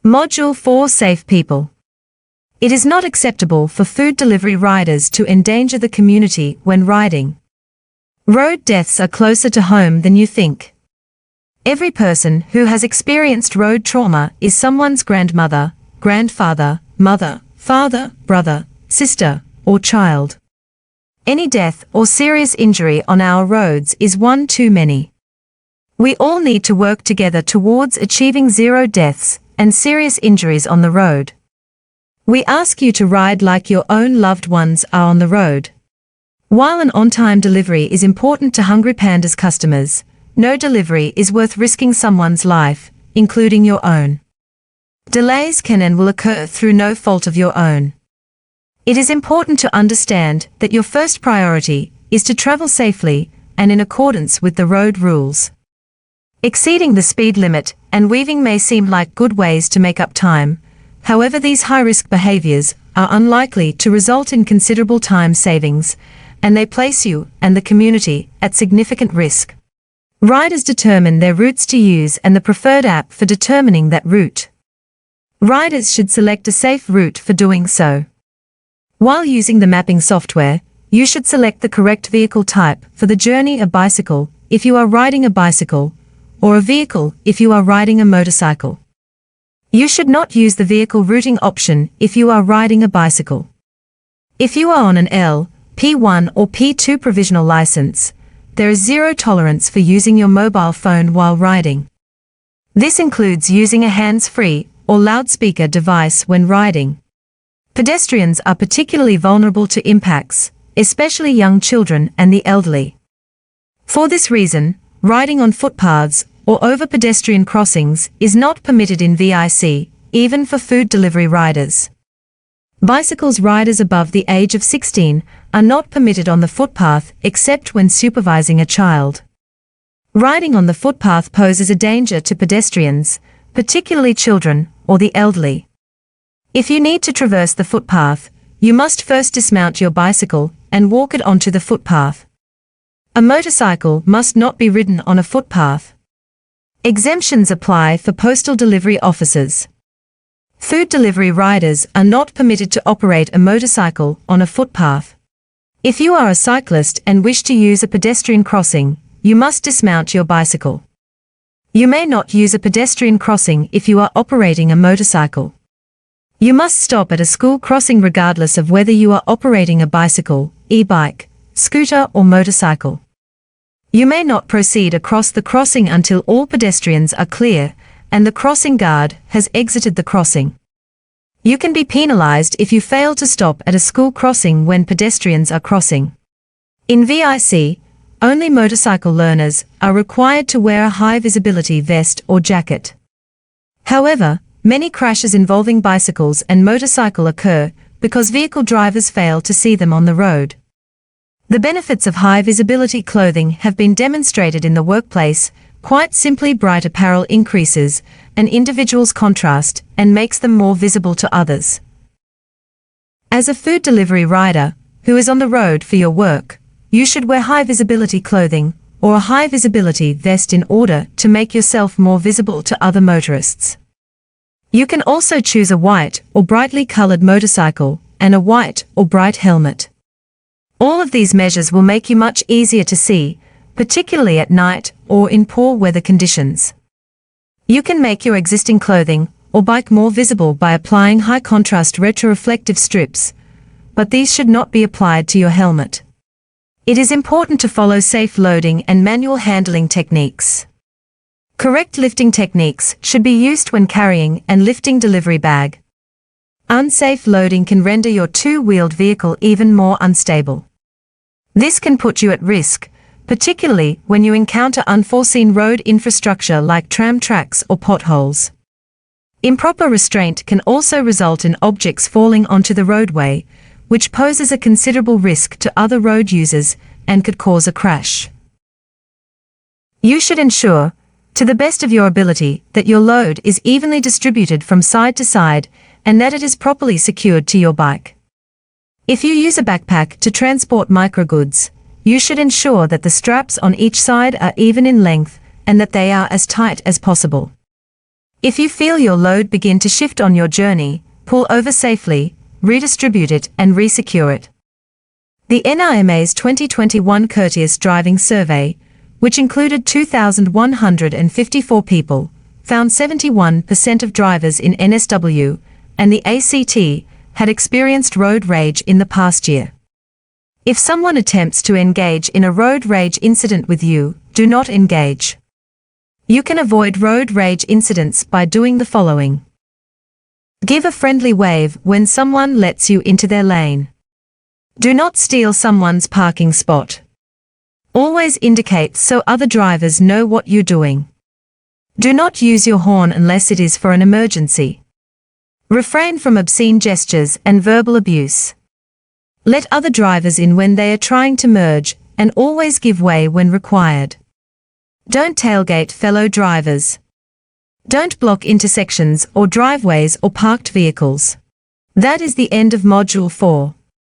Module 4 Safe People. It is not acceptable for food delivery riders to endanger the community when riding. Road deaths are closer to home than you think. Every person who has experienced road trauma is someone's grandmother, grandfather, mother, father, brother, sister, or child. Any death or serious injury on our roads is one too many. We all need to work together towards achieving zero deaths and serious injuries on the road. We ask you to ride like your own loved ones are on the road. While an on-time delivery is important to Hungry Panda's customers, no delivery is worth risking someone's life, including your own. Delays can and will occur through no fault of your own. It is important to understand that your first priority is to travel safely and in accordance with the road rules. Exceeding the speed limit and weaving may seem like good ways to make up time. However, these high-risk behaviors are unlikely to result in considerable time savings, and they place you and the community at significant risk. Riders determine their routes to use and the preferred app for determining that route. Riders should select a safe route for doing so. While using the mapping software, you should select the correct vehicle type for the journey: a bicycle if you are riding a bicycle, or a vehicle if you are riding a motorcycle. You should not use the vehicle routing option if you are riding a bicycle. If you are on an L, P1 or P2 provisional license, there is zero tolerance for using your mobile phone while riding. This includes using a hands-free or loudspeaker device when riding. Pedestrians are particularly vulnerable to impacts, especially young children and the elderly. For this reason, riding on footpaths or over pedestrian crossings is not permitted in VIC, even for food delivery riders. Bicycles riders above the age of 16 are not permitted on the footpath except when supervising a child. Riding on the footpath poses a danger to pedestrians, particularly children or the elderly. If you need to traverse the footpath, you must first dismount your bicycle and walk it onto the footpath. A motorcycle must not be ridden on a footpath. Exemptions apply for postal delivery officers. Food delivery riders are not permitted to operate a motorcycle on a footpath. If you are a cyclist and wish to use a pedestrian crossing, you must dismount your bicycle. You may not use a pedestrian crossing if you are operating a motorcycle. You must stop at a school crossing regardless of whether you are operating a bicycle, e-bike, scooter or motorcycle. You may not proceed across the crossing until all pedestrians are clear and the crossing guard has exited the crossing. You can be penalized if you fail to stop at a school crossing when pedestrians are crossing. In VIC, only motorcycle learners are required to wear a high-visibility vest or jacket. However, many crashes involving bicycles and motorcycle occur because vehicle drivers fail to see them on the road. The benefits of high-visibility clothing have been demonstrated in the workplace. Quite simply, bright apparel increases an individual's contrast and makes them more visible to others. As a food delivery rider who is on the road for your work, you should wear high-visibility clothing or a high-visibility vest in order to make yourself more visible to other motorists. You can also choose a white or brightly colored motorcycle and a white or bright helmet. All of these measures will make you much easier to see, particularly at night or in poor weather conditions. You can make your existing clothing or bike more visible by applying high-contrast retroreflective strips, but these should not be applied to your helmet. It is important to follow safe loading and manual handling techniques. Correct lifting techniques should be used when carrying and lifting delivery bag. Unsafe loading can render your two-wheeled vehicle even more unstable. This can put you at risk, particularly when you encounter unforeseen road infrastructure like tram tracks or potholes. Improper restraint can also result in objects falling onto the roadway, which poses a considerable risk to other road users and could cause a crash. You should ensure, to the best of your ability, that your load is evenly distributed from side to side and that it is properly secured to your bike. If you use a backpack to transport microgoods, you should ensure that the straps on each side are even in length and that they are as tight as possible. If you feel your load begin to shift on your journey, pull over safely, redistribute it and resecure it. The NRMA's 2021 Courteous Driving Survey, which included 2,154 people, found 71% of drivers in NSW and the ACT had experienced road rage in the past year. If someone attempts to engage in a road rage incident with you, do not engage. You can avoid road rage incidents by doing the following. Give a friendly wave when someone lets you into their lane. Do not steal someone's parking spot. Always indicate so other drivers know what you're doing. Do not use your horn unless it is for an emergency. Refrain from obscene gestures and verbal abuse. Let other drivers in when they are trying to merge, and always give way when required. Don't tailgate fellow drivers. Don't block intersections or driveways or parked vehicles. That is the end of Module 4.